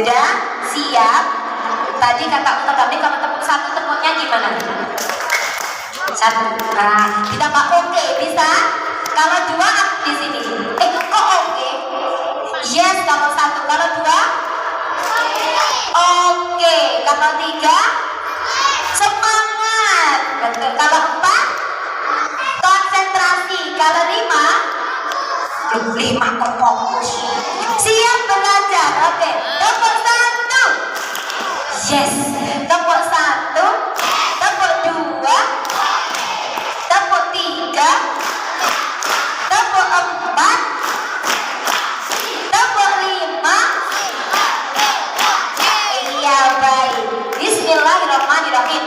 Sudah siap? Tadi kata Ustaz Hamdi kalau tepuk satu tepuknya gimana? Satu. Nah, kita nggak oke bisa? Kalau dua di sini. Kok oke? Yes kalau satu. Kalau dua? Oke. Kalau tiga? Semangat. Betul. Kalau empat? Konsentrasi. Kalau lima? Lima kok fokus. Siap belajar. Oke. Tepuk satu. Yes. Tepuk satu. Tepuk dua. Tepuk tiga. Tepuk empat. Tepuk lima. Iya baik. Bismillahirrahmanirrahim.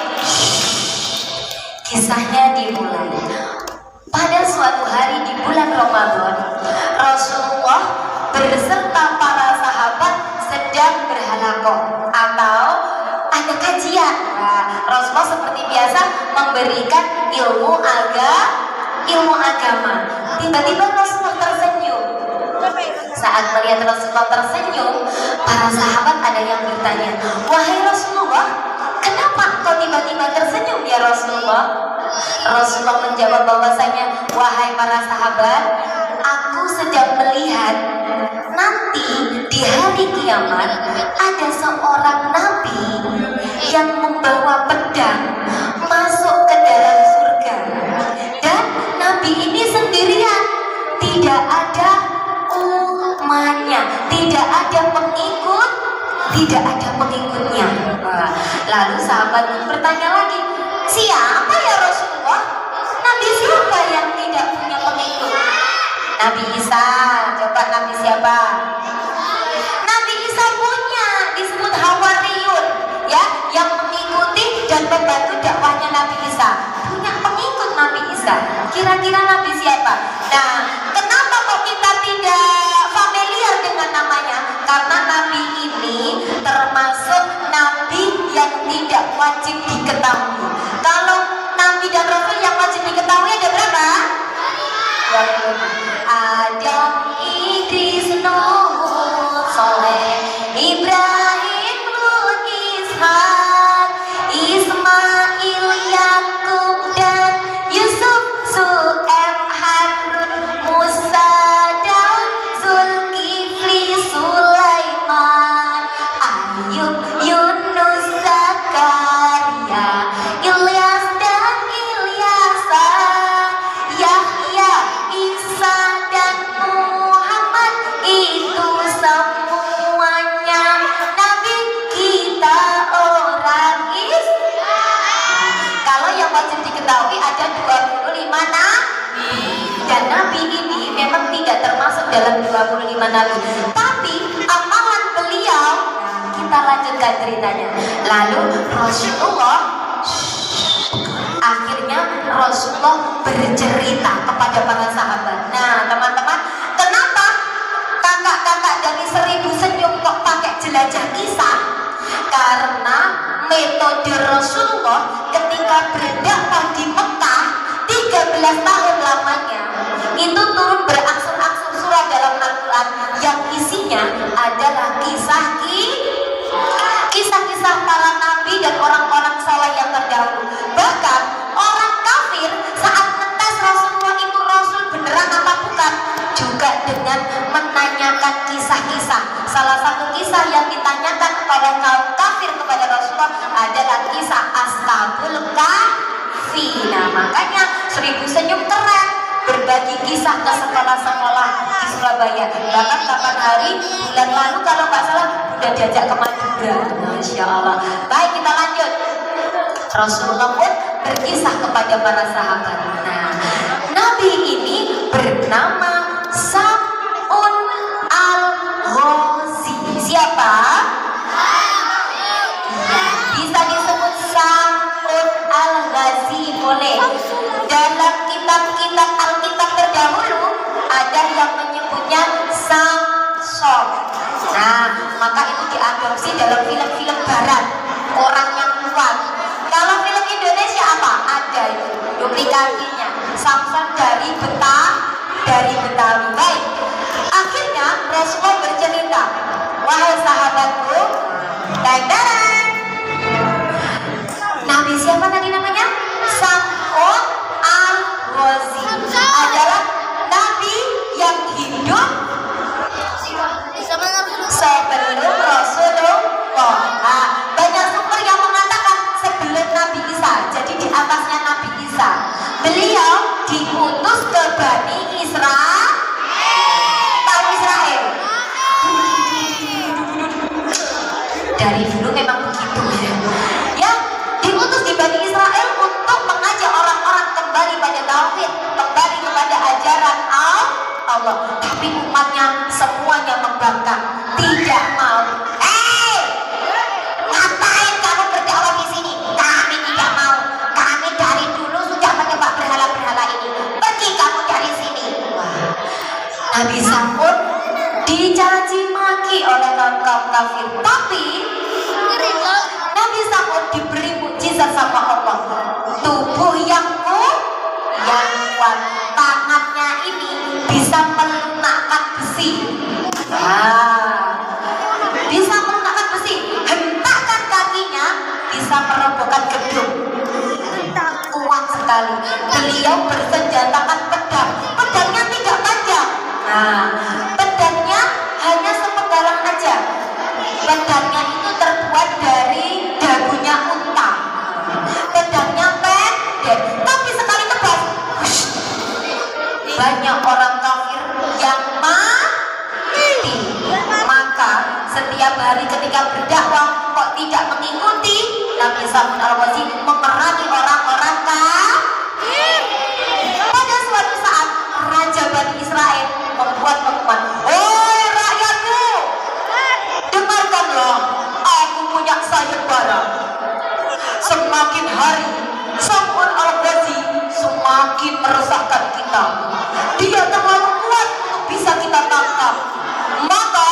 Kisahnya dimulai. Pada suatu hari di bulan Ramadan, Rasulullah berserta para sahabat sedang berhalaqah atau ada kajian. Nah, Rasulullah seperti biasa memberikan ilmu agama. Tiba-tiba Rasulullah tersenyum. Saat melihat Rasulullah tersenyum, para sahabat ada yang bertanya, "Wahai Rasulullah, kenapa kau tiba-tiba tersenyum ya Rasulullah?" Rasulullah menjawab bahwasanya, "Wahai para sahabat, aku sedang melihat nanti di hari kiamat ada seorang nabi yang membawa pedang masuk ke dalam surga. Dan nabi ini sendirian, tidak ada umatnya, tidak ada pengikutnya." Lalu sahabat bertanya lagi, "Siapa ya Rasulullah? Nabi siapa yang tidak punya pengikut?" Nabi Isa. Coba Nabi siapa? Nabi Isa punya, disebut Hawariyun, ya, yang mengikuti dan membantu dakwahnya Nabi Isa. Punya pengikut Nabi Isa. Kira-kira Nabi siapa? Nah, kenapa kok kita tidak familiar dengan namanya? Karena Nabi ini termasuk Nabi yang tidak wajib diketahui. Kalau Nabi dan Rasul yang wajib diketahui ada berapa? 25. Adam, Idris, Nuh, Soleh, Ibrahim, Lut, Ishak, Ismail, Yakub dan Yusuf, Su'eb, Harun, Musa, Daud, Zulkifli, Sulaiman, Ayub, Yunus, Zakaria, Ilyas dan Ilyasa, Yahya, Isa dan Muhammad. Itu semuanya nabi kita orang Islam. Kalau yang wajib diketahui ada 25 nabi, dan nabi ini memang tidak termasuk dalam 25 nabi, tapi amalan beliau. Kita lanjutkan ceritanya. Lalu akhirnya Rasulullah bercerita kepada para sahabat. Nah teman-teman, kenapa kakak-kakak dari 1000 senyum kok pakai jelajah kisah? Karena metode Rasulullah ketika berdakwah di Mekah 13 tahun lamanya, itu turun berangsur-angsur surah dalam Al-Quran yang isinya adalah kisah-kisah para nabi dan orang-orang saleh yang terdahulu. Bahkan orang kafir saat ngetes Rasulullah itu Rasul beneran apa bukan, juga dengan menanyakan kisah-kisah. Salah satu kisah yang ditanyakan kepada kaum kafir kepada Rasulullah adalah kisah Ashabul Kahfi. Nah makanya 1000 senyum keren berbagi kisah ke sekolah-sekolah di Surabaya. Bahkan kapan hari bulan lalu kalau nggak salah udah diajak ke Madura. Masya Allah. Baik, kita lanjut. Rasulullah pun berkisah kepada para sahabat. Nah, Nabi ini bernama Sam'un al-Ghazi. Siapa? Bisa disebut Sam'un al-Ghazi, boleh. Dalam kitab-kitab Alkitab terdahulu ada yang menyebutnya Samson. Nah, maka itu diadopsi dalam film-film barat, orang yang kuat. Kalau film Indonesia apa? Ada itu duplikasinya. Samson dari Betawi. Baik. Akhirnya Rasulullah bercerita, "Wahai sahabatku, tauhid, kembali kepada ajaran Allah. Tapi umatnya semuanya membangkang, tidak mau. Ngapain kamu berdakwah di sini? Kami tidak mau. Kami dari dulu sudah menyembah berhala-berhala ini. Pergi kamu dari sini. Wah. Nabi Samud dicaci maki oleh kaum kafir. Tapi Nabi Samud diberi mukjizat sama Allah. Tubuh yang kuat, tangannya ini bisa melunakkan besi. Bisa melunakkan besi. Hentakan kakinya bisa merobohkan gedung. Kuat sekali. Beliau bersenjatakan pedang. Pedangnya tidak tajam. Pedangnya hanya sepenggalan aja. Pedangnya itu terbuat dari dagunya unta. Pedangnya pendek, tapi sekali tebas, banyak orang kafir yang mati. Maka setiap hari ketika berdakwah kok tidak mengikuti Nabi Samud al-Wazi memerangi orang-orang kafir. Pada suatu saat Raja Bani Israel membuat pengumuman, "Oi rakyatku, dengarkanlah, aku punya sayembara. Semakin hari Samud al-Wazi semakin meresahkan kita. Dia terlalu kuat untuk bisa kita tangkap. Maka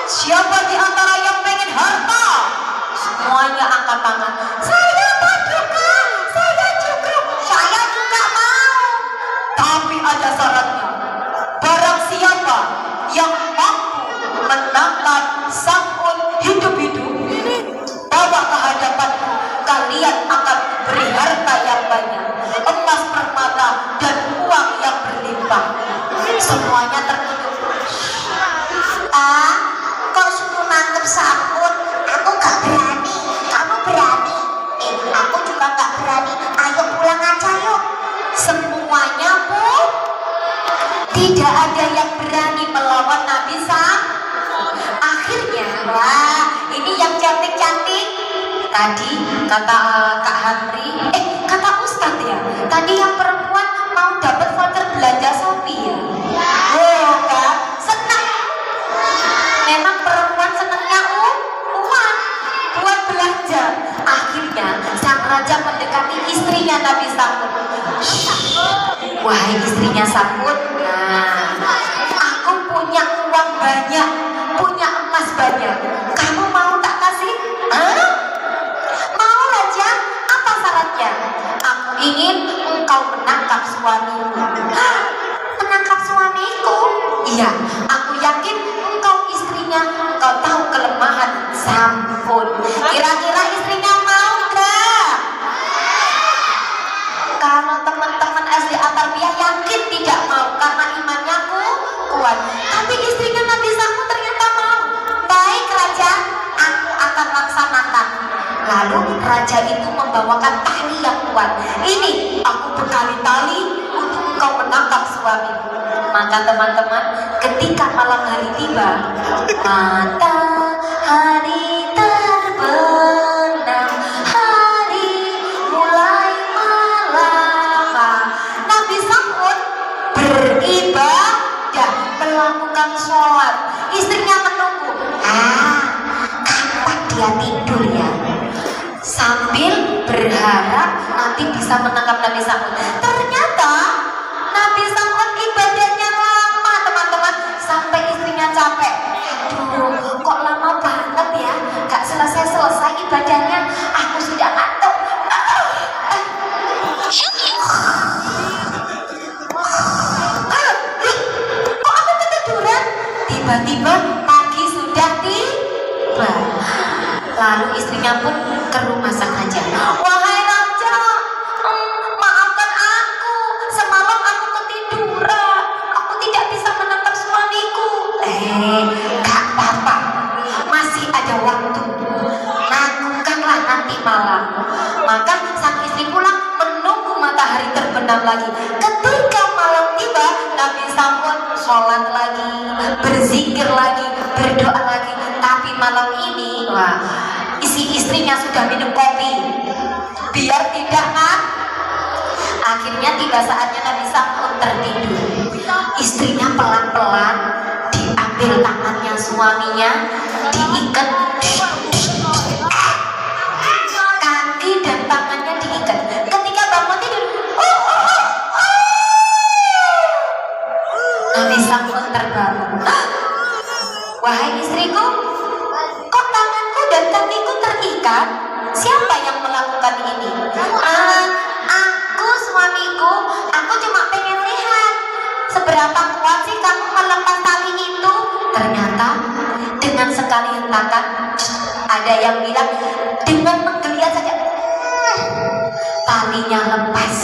siapa di antara yang pengen harta?" Semuanya angkat tangan. "Saya Paduka, saya juga mau. Tapi ada syaratnya. Barang siapa yang mampu menangkap Samud hidup-hidup, bawa ke hadapan, kalian akan beri harta yang banyak, emas permata dan uang yang berlimpah." Semuanya tertutup. Kok suruh nangkep Samud? Aku gak berani. Kamu berani? Aku juga gak berani. Ayo pulang aja yuk. Semuanya pun tidak ada yang berani melawan Nabi Samud. Akhirnya, ini yang cantik-cantik. Tadi kata Kak Hamri, kata Ustadz ya, tadi yang perempuan mau dapat voucher belanja Shopee ya. Oh Kak, senang. Memang perempuan senangnya uang buat belanja. Akhirnya sang raja mendekati istrinya Nabi Samud. Wahai istrinya Samud, aku punya uang banyak, punya emas banyak. Kamu mau tak kasih? Mau raja? Apa syaratnya? Aku ingin engkau menangkap suamiku. Menangkap suamiku? Iya, aku yakin engkau istrinya, engkau tahu kelemahan Samud. Kira-kira istrinya mau gak? Kalau teman-teman SD Atarbiyah yakin tidak mau karena imannya kuat. Tapi istrinya Nabi Samud ternyata mau. Baik raja, aku akan laksanakan. Lalu raja itu membawakan tali yang kuat. Ini aku bekali tali untuk engkau menangkap suamimu. Maka teman-teman, ketika malam hari tiba, matahari terbenam, hari mulai malam. Nabi Samud beribadah, melakukan sholat. Istrinya menunggu. Kapan dia tidur ya? Sambil berharap nanti bisa menangkap Nabi Samud. Ternyata Nabi Samud ibadahnya lama teman-teman, sampai istrinya capek. Aduh, kok lama banget ya, gak selesai-selesai ibadahnya. Aku sudah ngantuk. Kok aku ketiduran? Tiba-tiba pagi sudah tiba. Lalu istrinya pun ke rumah sang raja. Wahai raja, maafkan aku. Semalam aku ketiduran. Aku tidak bisa menangkap suamiku. Gak apa-apa. Masih ada waktu. Lakukanlah nanti malam. Maka sang istri pulang menunggu matahari terbenam lagi. Ketika malam tiba, Nabi Samud sholat lagi, berzikir lagi, berdoa lagi. Tapi malam ini, isi istrinya sudah minum kopi biar tidak ngantuk. Akhirnya tiba saatnya Nabi Samud tertidur. Istrinya pelan-pelan diambil tangannya suaminya, diikat, kaki dan tangannya diikat. Ketika bangun tidur, Nabi Samud terbangun. Wahai istriku, kok tanganku dan kakiku terikat? Siapa yang melakukan ini? Aku, suamiku. Aku cuma pengen lihat seberapa kuat sih kamu melepas tali itu. Ternyata dengan sekali hentakan, ada yang bilang dengan menggeliat saja talinya lepas.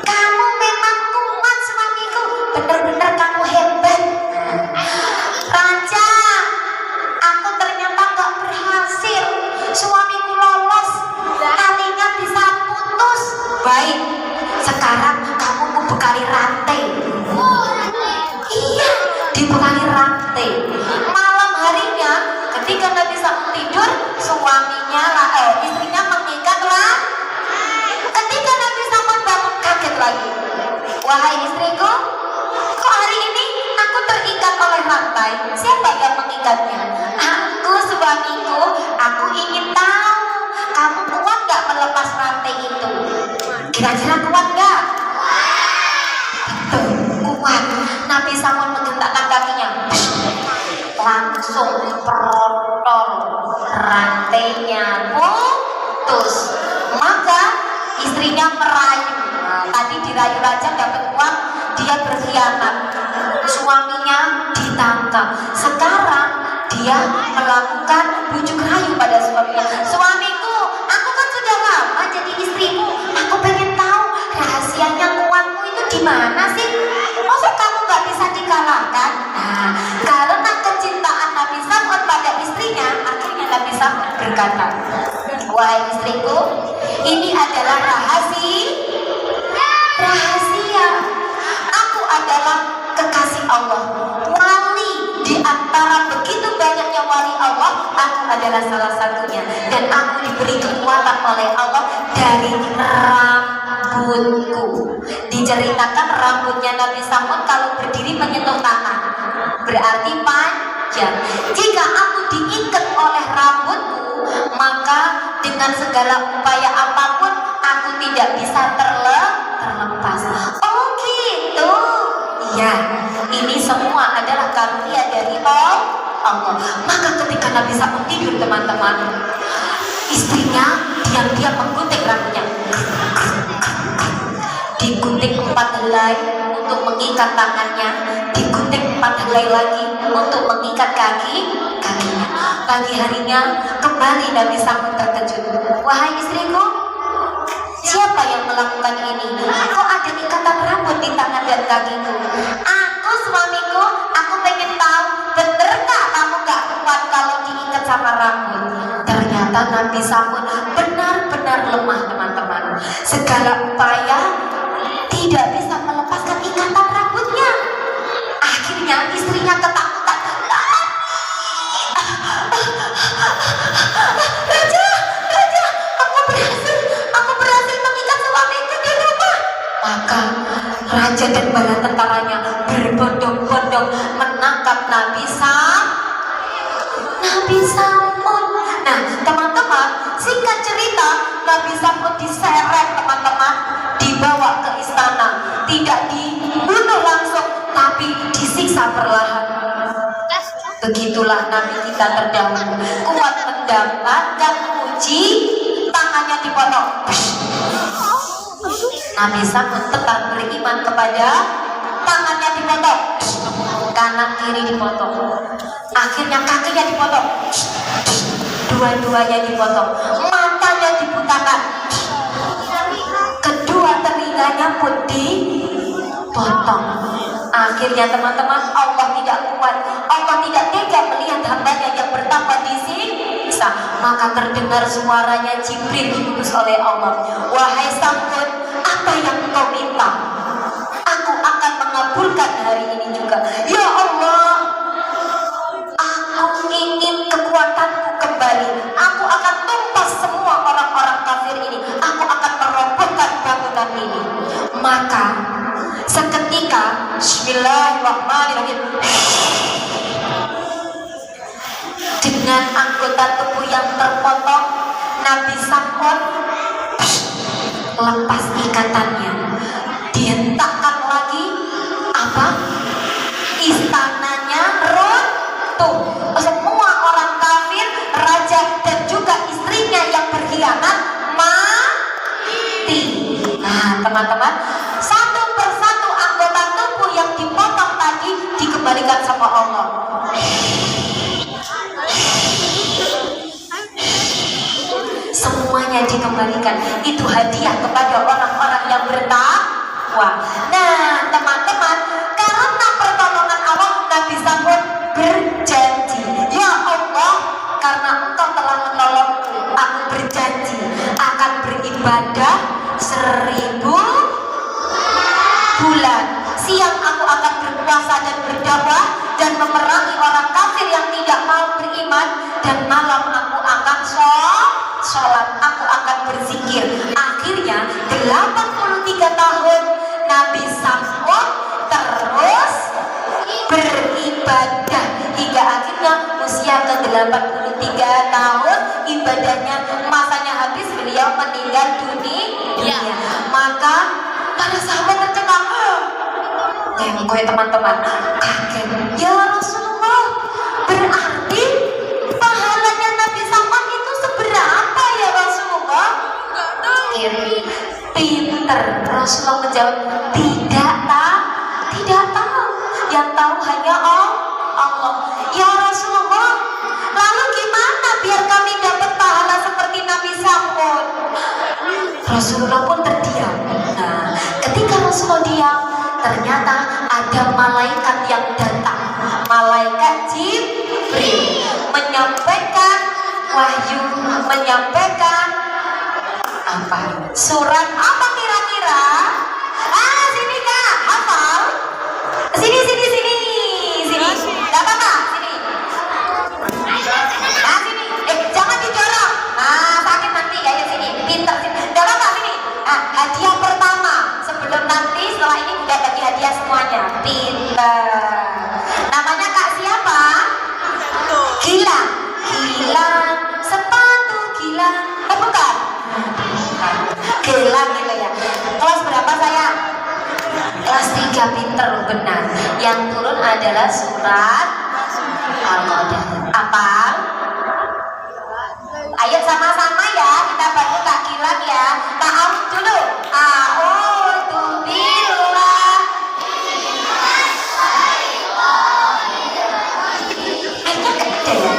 Kamu memang kuat suamiku, benar-benar kamu hebat. Raja, aku ternyata gak berhasil. Suamiku lolos, talinya bisa putus. Baik, sekarang kamu mau bekali rantai. Iya, dibekali rantai. Malam harinya, ketika Nabi Samud tidur, suaminya istrinya mengikatlah. Ketika Nabi Samud bangun, kaget lagi. Wahai istriku, kok hari ini aku terikat oleh rantai? Siapa yang mengikatnya? Aku, suamiku. Aku ingin tahu kamu kuat gak melepas rantai itu? Kira-kira kuat gak? Betul, kuat. Nabi Samud menggentakkan kakinya, langsung protol, rantainya putus. Maka istrinya merayu. Tadi dirayu raja dapat uang, dia berkhianat. Suaminya ditangkap. Sekarang dia melakukan bujuk rayu pada suaminya. Suamiku, aku kan sudah lama jadi istrimu. Aku pengen tahu rahasianya kuatmu itu di mana sih? Masa kamu gak bisa dikalahkan? Nah, karena kecintaan Nabi Samud pada istrinya, akhirnya Nabi Samud berkata, wahai istriku, ini adalah rahasia. Aku adalah kekasih Allah, wali di antara begitu banyaknya wali Allah. Aku adalah salah satunya, dan aku diberi kekuatan oleh Allah dari rambutku. Diceritakan rambutnya Nabi Samud kalau berdiri menyentuh tanah, berarti panjang. Jika aku diikat oleh rambutku, maka dengan segala upaya apapun aku tidak bisa terlepas. Oh gitu. Iya, ini semua adalah karunia dari Allah. Maka ketika Nabi Samud tidur, teman-teman, istrinya diam-diam menggunting rambutnya, digunting 4 helai untuk mengikat tangannya, digunting 4 helai lagi untuk mengikat kakinya. Pagi harinya kembali Nabi Samud terkejut. Wahai istriku, siapa yang melakukan ini? Kok ada ikatan rambut di tangan dan kakiku? Aku, suamiku. Aku pengen tahu, benarkah kamu gak kuat kalau diikat sama rambut? Ternyata Nabi Samud benar-benar lemah, teman-teman. Segala upaya tidak bisa melepaskan ikatan rambutnya. Akhirnya istrinya ketakutan. Raja, aku berhasil mengikat suamiku di rumah. Maka raja dan bala tentaranya berbondong-bondong menangkap Nabi Samud. Nah, teman-teman, singkat cerita, Nabi Samud diseret, teman-teman, dibawa ke istana. Tidak dibunuh langsung, tapi disiksa perlahan. Begitulah Nabi kita terdahulu, kuat mendapatkan uji, tangannya dipotong. Nabi Samud tetap beriman kepada, tangannya dipotong, kanan kiri dipotong, akhirnya kakinya dipotong, dua-duanya dipotong, matanya dibutakan, kedua telinganya pun dipotong. Akhirnya teman-teman, Allah tidak kuat, Allah tidak tega melihat hambanya yang bertambah disiksa. Maka terdengar suaranya Jibril diutus oleh Allah. Wahai Samud, apa yang kau minta? Aku akan mengabulkan hari ini juga. Ya Allah, aku ingin kekuatanku kembali. Aku akan tumpas semua orang-orang kafir ini. Aku akan merobohkan Maka seketika Bismillahirrahmanirrahim, dengan anggota tubuh yang terpotong, Nabi Sam'ud lepas ikatannya, dihentakkan lagi apa? Istananya runtuh. Semua orang kafir, raja dan juga istrinya yang berkhianat mati. Nah teman-teman, satu persatu anggota tubuh yang dipotong tadi dikembalikan sama Allah. Semuanya dikembalikan. Itu hadiah kepada orang-orang yang bertakwa. Nah teman-teman, karena pertolongan Allah, Nabi Sam'ud berjanji, ya Allah, karena Engkau telah menolongku, aku berjanji akan beribadah 1000 bulan. Siang aku akan berpuasa dan berdakwah dan memerangi orang kafir yang tidak mau beriman, dan malam aku akan sholat, aku akan berzikir. Akhirnya 83 tahun Nabi Sam'ud terus beribadah hingga akhirnya usia ke-83 tahun ibadahnya, masanya habis, beliau meninggal dunia. Maka para sahabat tercengang, kayak teman-teman kaget, ya Rasulullah, berarti pahalanya Nabi Sam'ud itu seberapa ya Rasulullah? Pinter. Rasulullah menjawab, tidak tahu, yang tahu hanya Allah. Ya Rasulullah, lalu gimana biar kami dapat pahala seperti Nabi Sam'ud? Rasulullah pun terdiam. Nah, ketika Rasulullah diam, ternyata ada malaikat yang datang, malaikat Jibril, menyampaikan wahyu, menyampaikan apa? Surat apa kira-kira? Sini Kak, hafal? Sini. Gak apa-apa, sini. Sini. Jangan didorong. Sakit nanti ya, sini. Pinter sini. Gak apa-apa, sini. Hadiah pertama sebelum nanti setelah ini udah bagi hadiah semuanya. Pinter. Namanya Kak siapa? Gilang. Sepatu Gilang. Bukan? Gilang gitu ya. Kelas berapa sayang? Kelas 3. Pinter, benar. Yang turun adalah surat Al-Qadah. Apa? Ayo sama-sama ya, kita bantu Kak Gilang ya. Ta'awud dulu. A'udzu billah. Akhirnya gede ya.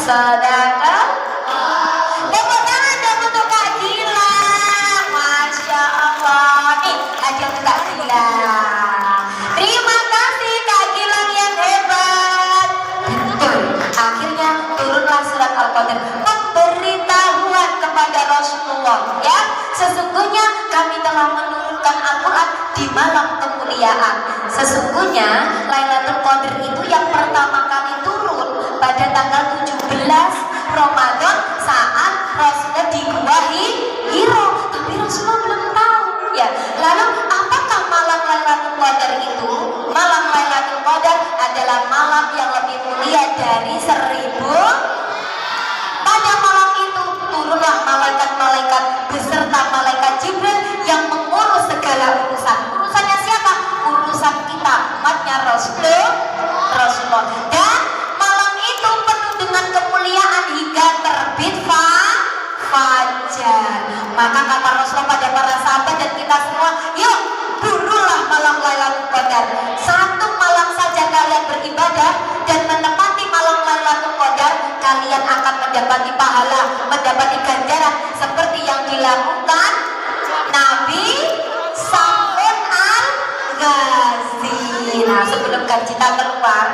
Sedangkan tepuk tangan untuk Kak Gilang. Masya Allah. Nih hadiah untuk Kak Gilang. Terima kasih Kak Gilang yang hebat. Betul. Akhirnya turunlah surat Al-Qadah, pemberitahuan kepada Rasulullah, ya, sesungguhnya kami telah menurunkan Al-Quran di malam kemuliaan. Sesungguhnya Lailatul Qadar itu yang pertama kali turun pada tanggal 17 Ramadan saat Rasulullah di Gua Hiro. Tapi Rasulullah belum tahu ya. Lalu apakah malam Lailatul Qadar itu? Malam Lailatul Qadar adalah malam yang lebih mulia dari 1000. Pada malam itu turunlah malaikat-malaikat beserta malaikat Jibril yang mengurus segala urusan. Urusannya siapa? Urusan kita, umatnya Rasulullah. Dan malam itu penuh dengan kemuliaan hingga terbit fajar. Maka kata Rasulullah pada para sahabat dan kita semua, yuk Qadar. Satu malam saja kalian beribadah dan menepati malam Lailatul Qadar, kalian akan mendapati pahala, mendapati ganjaran seperti yang dilakukan Nabi Sam'un Al-Ghazi. Nah, sebelum kita keluar,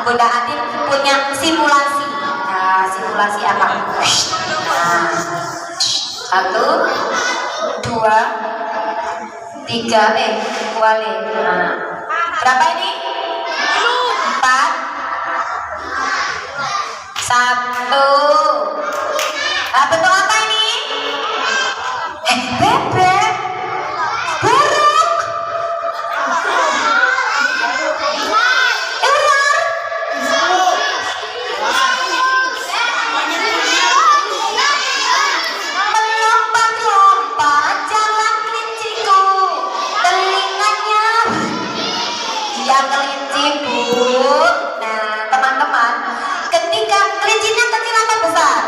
Bunda Adin punya simulasi. Nah, simulasi apa? Nah, 1, 2, 3, wale. Nah, berapa ini? 4, 1. Nah, bentuk apa ini? Bebek. Burung. Melompat-lompat jalan kelinciku, telinganya ya kelinci, Bu. Nah, teman-teman, ketika kelincinya kecil apa besar?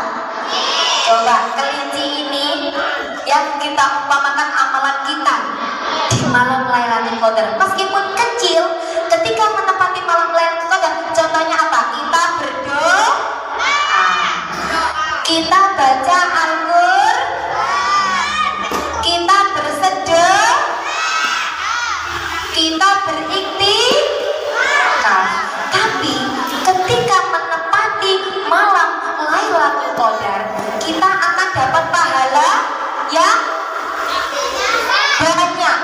Coba kelinci ini yang kita umpamakan amalan kita di malam Lailatul Qadar. Meskipun kecil, ketika menepati malam Lailatul Qadar, contohnya apa? Kita berdoa, kita baca Al-Qur'an, kita bersedekah, kita berikhtikaf. Tapi ketika menepati malam Lailatul Qadar, kita akan dapat pahala yang banyak.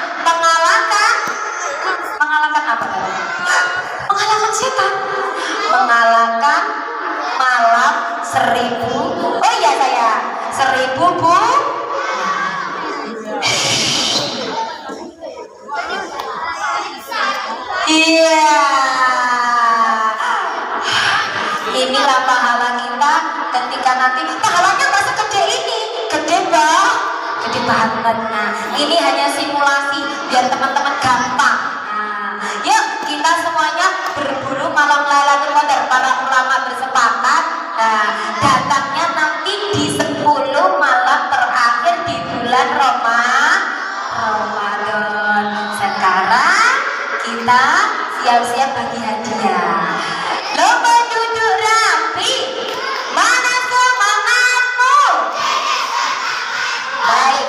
Mengalahkan apa tadi? Mengalahkan setan, mengalahkan malam 1000. Oh iya saya 1000, Bu. Iya. Inilah pahala kita ketika nanti pahalanya nggak segede ini, gede banget, gede banget. Nah, ini hanya simulasi biar teman-teman gampang. Nah, yuk kita semuanya berburu malam Lailatul Qadar. Para ulama bersepakat, nah, datangnya nanti di 10 malam terakhir di bulan Ramadan. Sekarang kita siap-siap bagi hadiah. Lomba duduk rapi, mana semangatmu? Baik,